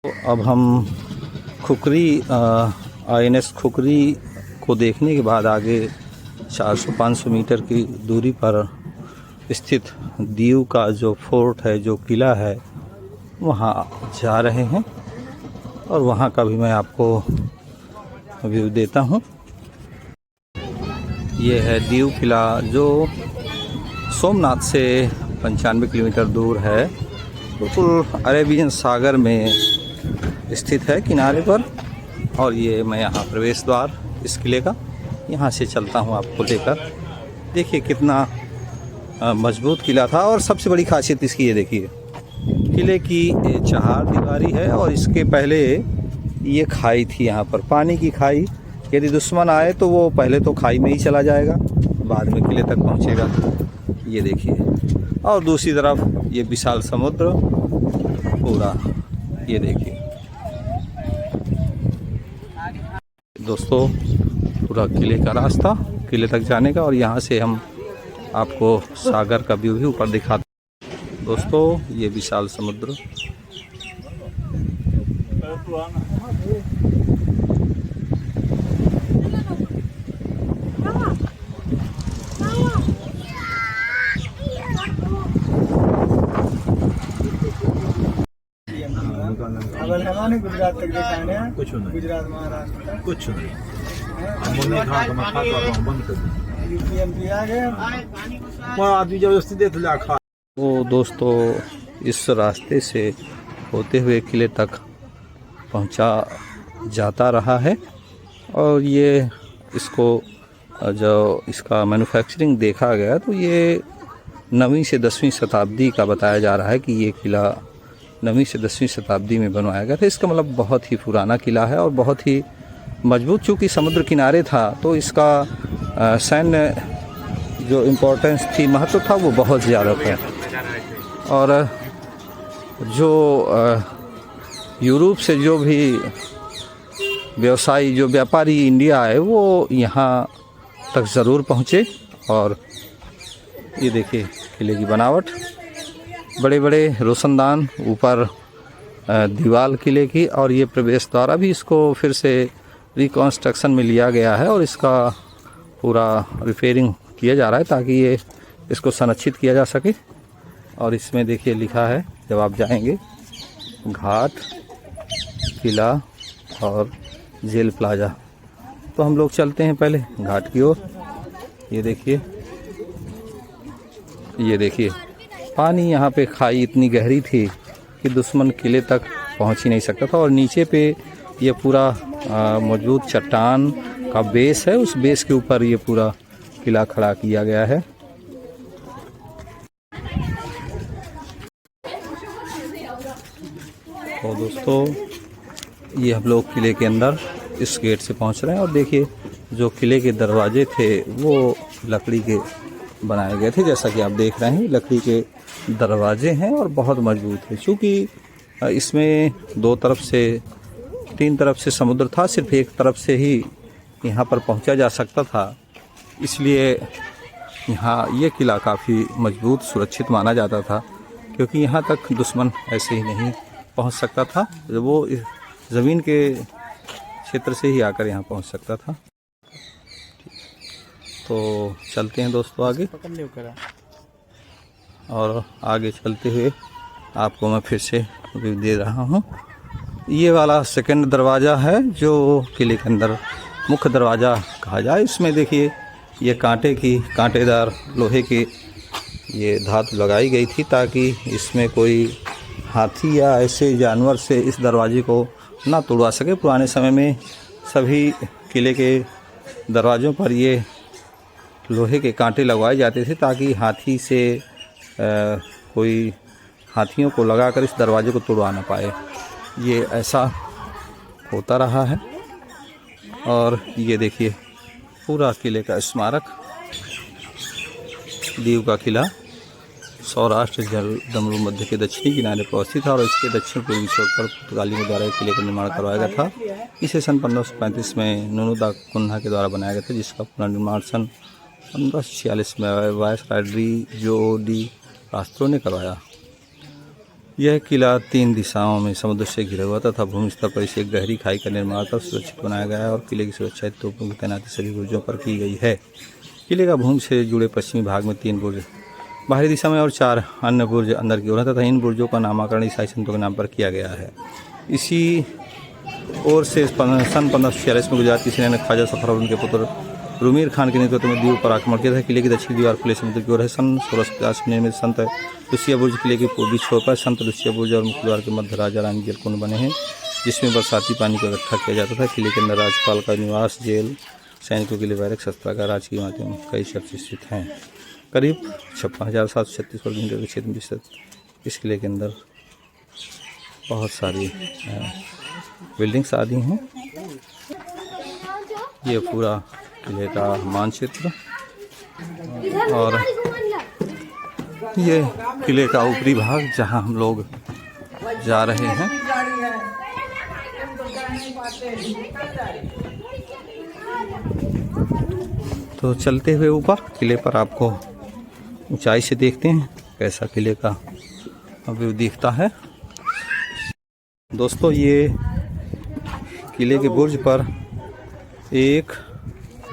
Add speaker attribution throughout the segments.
Speaker 1: तो अब हम खुखरी INS खुखरी को देखने के बाद आगे 400-500 मीटर की दूरी पर स्थित दीव का जो फोर्ट है, जो किला है, वहाँ जा रहे हैं और वहाँ का भी मैं आपको व्यू देता हूँ। ये है दीव किला जो सोमनाथ से 95 किलोमीटर दूर है, बिल्कुल अरेबियन सागर में स्थित है किनारे पर। और ये मैं यहाँ प्रवेश द्वार इस किले का यहाँ से चलता हूँ आपको लेकर। देखिए कितना मजबूत किला था। और सबसे बड़ी खासियत इसकी ये देखिए, किले की चहार दीवारी है और इसके पहले ये खाई थी, यहाँ पर पानी की खाई। यदि दुश्मन आए तो वो पहले तो खाई में ही चला जाएगा, बाद में किले तक पहुँचेगा। ये देखिए, और दूसरी तरफ ये विशाल समुद्र पूरा, ये देखिए दोस्तों, पूरा किले का रास्ता किले तक जाने का। और यहाँ से हम आपको सागर का व्यू भी ऊपर दिखाते हैं। दोस्तों ये विशाल समुद्र,
Speaker 2: गुजरात तक दिखाने कुछ नहीं, गुजरात महाराष्ट्र कुछ नहीं। आदमी जबरदस्ती देख लिया खा।
Speaker 1: वो दोस्तों इस रास्ते से होते हुए किले तक पहुंचा जाता रहा है। और ये इसको जो इसका मैन्युफैक्चरिंग देखा गया तो ये 9वीं से 10वीं शताब्दी का बताया जा रहा है कि ये किला 9वीं से 10वीं शताब्दी में बनवाया गया था। इसका मतलब बहुत ही पुराना किला है और बहुत ही मजबूत। चूँकि समुद्र किनारे था तो इसका सैन्य जो इम्पोर्टेंस थी, महत्व था, वो बहुत ज़्यादा था। और जो यूरोप से जो भी व्यवसायी, जो व्यापारी इंडिया आए, वो यहाँ तक ज़रूर पहुँचे। और ये देखिए किले की बनावट, बड़े बड़े रोशनदान ऊपर दीवार किले की। और ये प्रवेश द्वार भी इसको फिर से रिकॉन्स्ट्रक्शन में लिया गया है और इसका पूरा रिपेयरिंग किया जा रहा है ताकि ये इसको संरक्षित किया जा सके। और इसमें देखिए लिखा है, जब आप जाएंगे, घाट, किला और जेल प्लाजा। तो हम लोग चलते हैं पहले घाट की ओर। ये देखिए पानी, यहाँ पे खाई इतनी गहरी थी कि दुश्मन किले तक पहुँच ही नहीं सकता था। और नीचे पे ये पूरा मौजूद चट्टान का बेस है, उस बेस के ऊपर ये पूरा किला खड़ा किया गया है। तो दोस्तों ये हम लोग किले के अंदर इस गेट से पहुंच रहे हैं। और देखिए जो किले के दरवाजे थे वो लकड़ी के बनाए गए थे, जैसा कि आप देख रहे हैं लकड़ी के दरवाजे हैं और बहुत मजबूत है। क्योंकि इसमें 2 तरफ से 3 तरफ से समुद्र था, सिर्फ एक तरफ से ही यहाँ पर पहुँचा जा सकता था। इसलिए यहाँ ये किला काफ़ी मजबूत, सुरक्षित माना जाता था, क्योंकि यहाँ तक दुश्मन ऐसे ही नहीं पहुँच सकता था। वो ज़मीन के क्षेत्र से ही आकर यहाँ पहुँच सकता था। तो चलते हैं दोस्तों आगे, और आगे चलते हुए आपको मैं फिर से व्यू दे रहा हूँ। ये वाला सेकंड दरवाज़ा है जो किले के अंदर मुख्य दरवाज़ा कहा जाए। इसमें देखिए ये कांटेदार लोहे की ये धातु लगाई गई थी ताकि इसमें कोई हाथी या ऐसे जानवर से इस दरवाजे को ना तोड़वा सके। पुराने समय में सभी किले के दरवाज़ों पर ये लोहे के कांटे लगवाए जाते थे ताकि हाथी से कोई हाथियों को लगाकर इस दरवाजे को तोड़वा ना पाए। ये ऐसा होता रहा है। और ये देखिए पूरा किले का स्मारक, दीव का किला सौराष्ट्र जलदमरू मध्य के दक्षिणी किनारे पर स्थित था और इसके दक्षिण पूर्वी छोर पर पुर्तगालियों द्वारा किले का निर्माण करवाया गया था। इसे सन 1535 में नुनु दा कुन्हा के द्वारा बनाया गया था, जिसका पुनर्निर्माण सन 1546 में वायसराय डी जो डी कास्त्रो ने करवाया। यह किला 3 दिशाओं में समुद्र से घिरा हुआ तथा भूमि स्तर पर इसे एक गहरी खाई का निर्माण कर सुरक्षित बनाया गया है और किले की सुरक्षा तोपों की तैनाती सभी बुर्जों पर की गई है। किले का भूमि से जुड़े पश्चिमी भाग में 3 बुर्ज बाहरी दिशा में और 4 अन्य बुर्ज अंदर की ओर है तथा इन बुर्जों का नामकरण ईसाई संतों के नाम पर किया गया है। इसी ओर से सन 1546 में गुजरात की सेना ने ख्वाजा सफर और उनके पुत्र रूमीर खान के नेतृत्व में द्वीप पर आक्रमण किया था। किले की दक्षिणी दीवार खुले समुद्र की ओर है। सन 1650 में निर्मित संत लुसिया बुर्ज किले की पूर्वी छोर पर संत लुसिया बुर्ज और मुख्य द्वार के मध्य राजा रानी जलकुंड बने हैं, जिसमें बरसाती पानी को इकट्ठा किया जाता था। किले के अंदर राज्यपाल का निवास, जेल, सैनिकों के लिए बैरक, शस्त्रागार, राजकीय इमारतें कई चर्च स्थित हैं। करीब 56,736 वर्ग मीटर के क्षेत्र में विस्तृत इस किले के अंदर बहुत सारी बिल्डिंग्स आदि हैं। ये पूरा किले का मानचित्र और ये किले का ऊपरी भाग जहां हम लोग जा रहे हैं। तो चलते हुए ऊपर किले पर आपको ऊंचाई से देखते हैं कैसा किले का व्यू दिखता है। दोस्तों, ये किले के बुर्ज पर 1,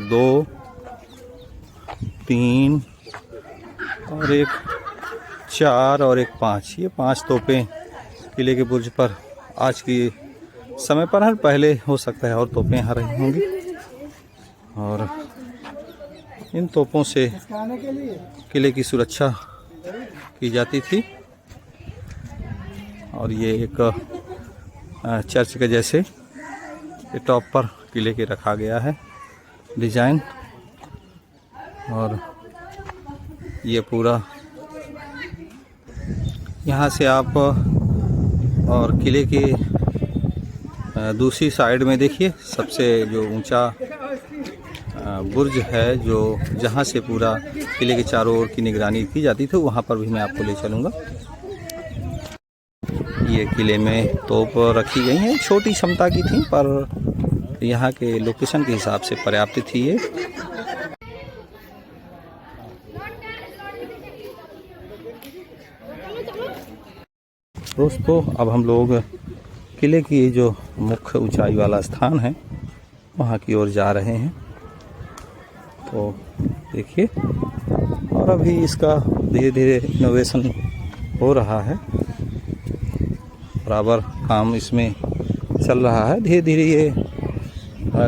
Speaker 1: 2, 3 और एक 4 और एक 5, ये 5 तोपें किले के बुर्ज पर आज की समय पर है। पहले हो सकता है और तोपें यहाँ रही होंगी और इन तोपों से किले की सुरक्षा की जाती थी। और ये एक चर्च के जैसे ये टॉप पर किले के रखा गया है डिजाइन। और ये पूरा यहाँ से आप और किले के दूसरी साइड में देखिए सबसे जो ऊंचा बुर्ज है, जो जहाँ से पूरा किले के चारों ओर की निगरानी की जाती थी, वहाँ पर भी मैं आपको ले चलूँगा। ये किले में तोप रखी गई हैं, छोटी क्षमता की थी पर यहाँ के लोकेशन के हिसाब से पर्याप्त थी ये। दोस्तों, अब हम लोग किले की जो मुख्य ऊंचाई वाला स्थान है वहाँ की ओर जा रहे हैं। तो देखिए, और अभी इसका धीरे धीरे इनोवेशन हो रहा है, बराबर काम इसमें चल रहा है। धीरे धीरे ये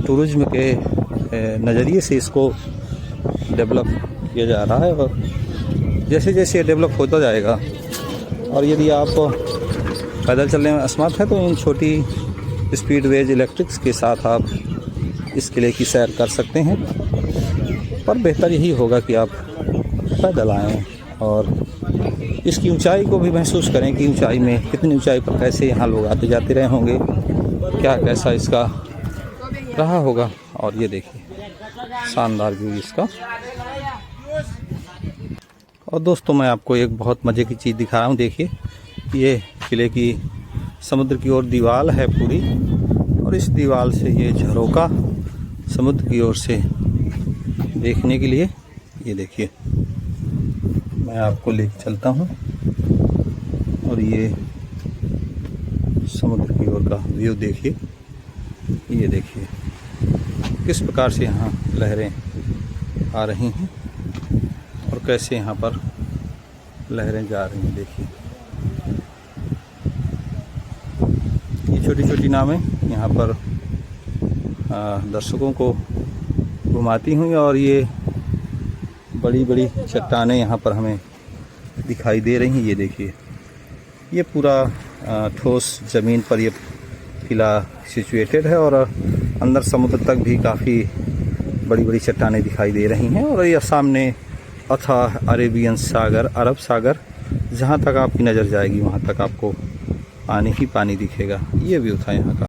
Speaker 1: टूरिज्म के नज़रिए से इसको डेवलप किया जा रहा है और जैसे जैसे ये डेवलप होता जाएगा और यदि आप पैदल चलने में असमर्थ है तो इन छोटी स्पीडवेज इलेक्ट्रिक्स के साथ आप इस किले की सैर कर सकते हैं। पर बेहतर यही होगा कि आप पैदल आएँ और इसकी ऊंचाई को भी महसूस करें कि ऊंचाई में कितनी ऊंचाई पर कैसे यहाँ लोग आते जाते रहे होंगे, क्या कैसा इसका रहा होगा। और ये देखिए शानदार व्यू इसका। और दोस्तों, मैं आपको एक बहुत मज़े की चीज़ दिखा रहा हूँ। देखिए, ये किले की समुद्र की ओर दीवार है पूरी और इस दीवार से ये झरोका समुद्र की ओर से देखने के लिए, ये देखिए मैं आपको ले चलता हूँ और ये समुद्र की ओर का व्यू देखिए। ये देखिए किस प्रकार से यहाँ लहरें आ रही हैं और कैसे यहाँ पर लहरें जा रही हैं। देखिए ये छोटी छोटी नावें यहाँ पर दर्शकों को घुमाती हुई और ये बड़ी बड़ी चट्टानें यहाँ पर हमें दिखाई दे रही हैं। ये देखिए, ये पूरा ठोस ज़मीन पर ये किला सिचुएटेड है और अंदर समुद्र तक भी काफ़ी बड़ी बड़ी चट्टानें दिखाई दे रही हैं। और ये सामने अथाह अरेबियन सागर, अरब सागर, जहाँ तक आपकी नज़र जाएगी वहाँ तक आपको पानी ही पानी दिखेगा। ये व्यू था यहाँ का।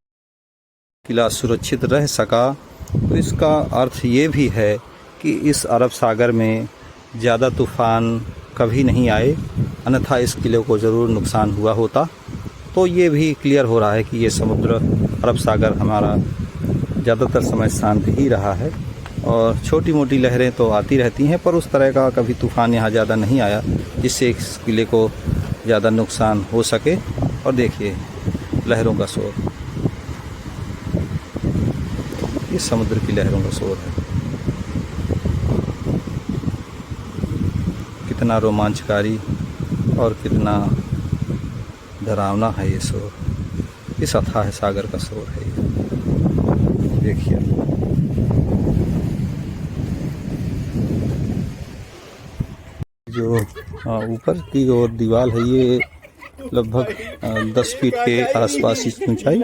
Speaker 1: किला सुरक्षित रह सका तो इसका अर्थ ये भी है कि इस अरब सागर में ज़्यादा तूफ़ान कभी नहीं आए, अन्यथा इस किले को ज़रूर नुकसान हुआ होता। तो ये भी क्लियर हो रहा है कि ये समुद्र अरब सागर हमारा ज़्यादातर समय शांत ही रहा है और छोटी मोटी लहरें तो आती रहती हैं, पर उस तरह का कभी तूफ़ान यहाँ ज़्यादा नहीं आया जिससे इस किले को ज़्यादा नुकसान हो सके। और देखिए लहरों का शोर, ये समुद्र की लहरों का शोर है। कितना रोमांचकारी और कितना डरावना है ये शोर, इस अथाह सागर का शोर है ये। देखिए जो ऊपर की ओर दीवार है ये लगभग 10 फीट के आसपास इसकी ऊंचाई,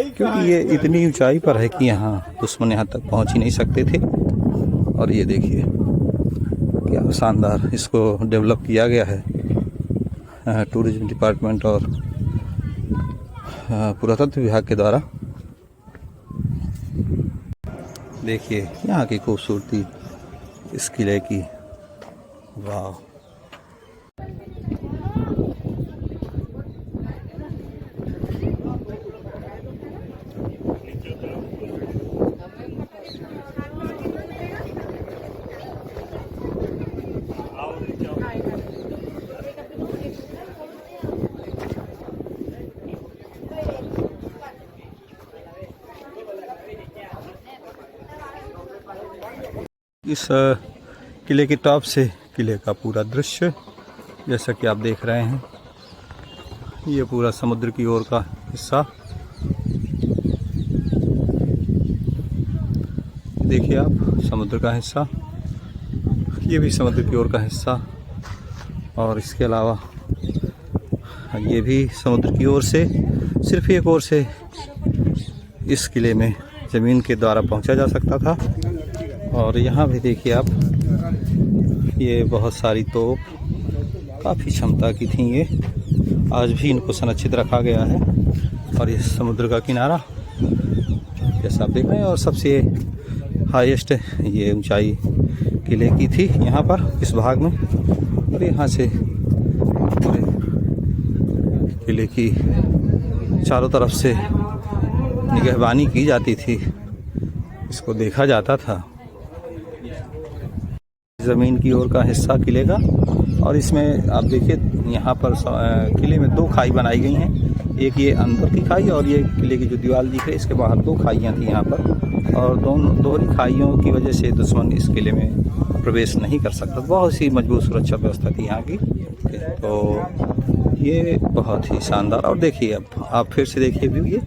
Speaker 1: क्योंकि ये इतनी ऊंचाई पर है कि यहाँ दुश्मन यहाँ तक पहुँच ही नहीं सकते थे। और ये देखिए क्या शानदार इसको डेवलप किया गया है टूरिज्म डिपार्टमेंट और पुरातत्व विभाग के द्वारा। देखिए यहाँ की खूबसूरती इस किले की, वाह। इस किले की टॉप से किले का पूरा दृश्य जैसा कि आप देख रहे हैं, ये पूरा समुद्र की ओर का हिस्सा। देखिए आप समुद्र का हिस्सा, ये भी समुद्र की ओर का हिस्सा, और इसके अलावा ये भी समुद्र की ओर से सिर्फ एक ओर से इस किले में ज़मीन के द्वारा पहुंचा जा सकता था। और यहाँ भी देखिए आप, ये बहुत सारी तोप काफ़ी क्षमता की थी, ये आज भी इनको संरक्षित रखा गया है। और ये समुद्र का किनारा जैसा आप देख रहे हैं, और सबसे हाईएस्ट ये ऊंचाई किले की थी यहाँ पर इस भाग में। और यहाँ से पूरे किले की चारों तरफ से निगहबानी की जाती थी, इसको देखा जाता था। ज़मीन की ओर का हिस्सा किले का, और इसमें आप देखिए यहाँ पर किले में 2 खाई बनाई गई हैं, एक ये अंदर की खाई और ये किले की जो दीवार दिख रही है इसके बाहर 2 खाइयाँ थी यहाँ पर। और दोनों खाइयों की वजह से दुश्मन इस किले में प्रवेश नहीं कर सकता। बहुत सी मजबूत सुरक्षा व्यवस्था थी यहाँ की, तो ये बहुत ही शानदार। और देखिए अब आप फिर से देखिए व्यू, ये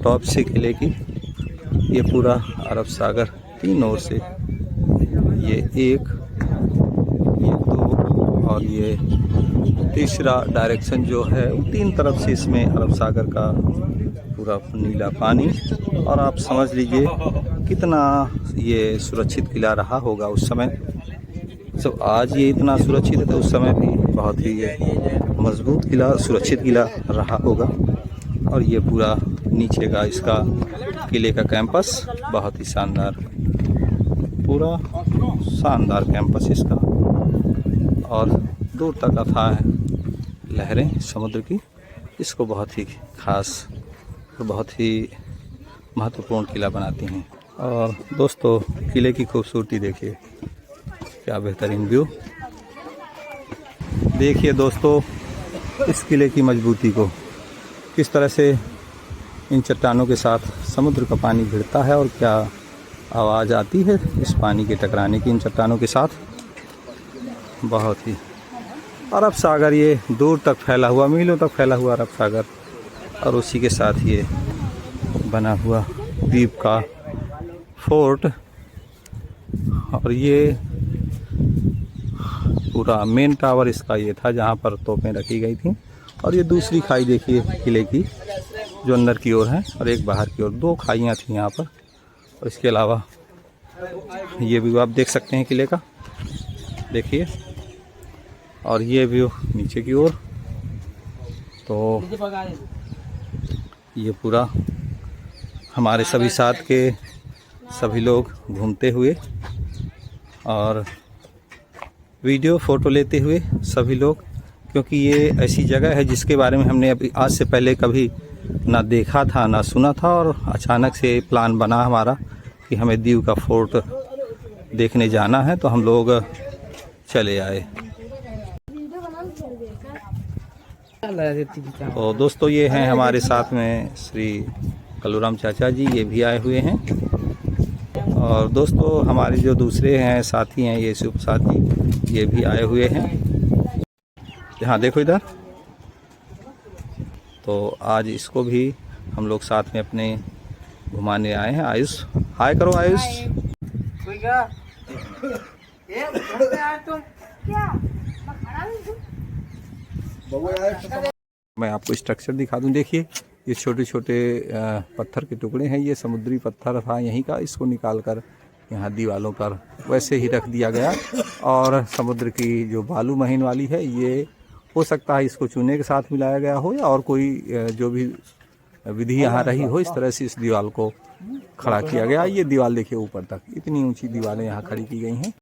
Speaker 1: टॉप से किले की, ये पूरा अरब सागर 3 ओर से, ये 1, ये 2 और ये तीसरा डायरेक्शन जो है, 3 तरफ से इसमें अरब सागर का पूरा नीला पानी। और आप समझ लीजिए कितना ये सुरक्षित किला रहा होगा उस समय। सब आज ये इतना सुरक्षित है तो उस समय भी बहुत ही ये मजबूत किला, सुरक्षित किला रहा होगा। और ये पूरा नीचे का इसका किले का कैंपस बहुत ही शानदार, पूरा शानदार कैंपस इसका। और दूर तक अथाह लहरें समुद्र की इसको बहुत ही खास और बहुत ही महत्वपूर्ण किला बनाती हैं। और दोस्तों किले की खूबसूरती देखिए, क्या बेहतरीन व्यू। देखिए दोस्तों इस किले की मजबूती को, किस तरह से इन चट्टानों के साथ समुद्र का पानी भिड़ता है और क्या आवाज़ आती है इस पानी के टकराने की इन चट्टानों के साथ। बहुत ही अरब सागर ये दूर तक फैला हुआ, मीलों तक फैला हुआ अरब सागर, और उसी के साथ ये बना हुआ द्वीप का फोर्ट। और ये पूरा मेन टावर इसका ये था जहाँ पर तोपें रखी गई थी। और ये दूसरी खाई देखिए किले की, जो अंदर की ओर है, और एक बाहर की ओर, 2 खाइयाँ थी यहाँ पर। और इसके अलावा ये व्यू आप देख सकते हैं किले का, देखिए। और ये व्यू नीचे की ओर, तो ये पूरा हमारे सभी साथ के सभी लोग घूमते हुए और वीडियो फ़ोटो लेते हुए सभी लोग, क्योंकि ये ऐसी जगह है जिसके बारे में हमने अभी आज से पहले कभी ना देखा था ना सुना था। और अचानक से प्लान बना हमारा कि हमें दीव का फोर्ट देखने जाना है, तो हम लोग चले आए। तो दोस्तों ये हैं हमारे साथ में श्री कलूराम चाचा जी, ये भी आए हुए हैं। और दोस्तों हमारे जो दूसरे हैं साथी हैं, ये शुभ साथी, ये भी आए हुए हैं। हाँ देखो इधर। तो आज इसको भी हम लोग साथ में अपने घुमाने आए हैं। आयुष, हाय करो आयुष। मैं आपको स्ट्रक्चर दिखा दूं। देखिए ये छोटे छोटे पत्थर के टुकड़े हैं, ये समुद्री पत्थर था यहीं का, इसको निकाल कर यहाँ दीवालों पर वैसे ही रख दिया गया। और समुद्र की जो बालू महीन वाली है, ये हो सकता है इसको चूने के साथ मिलाया गया हो, या और कोई जो भी विधि यहाँ रही हो, इस तरह से इस दीवार को खड़ा किया गया। ये दीवार देखिए ऊपर तक, इतनी ऊंची दीवारें यहाँ खड़ी की गई हैं।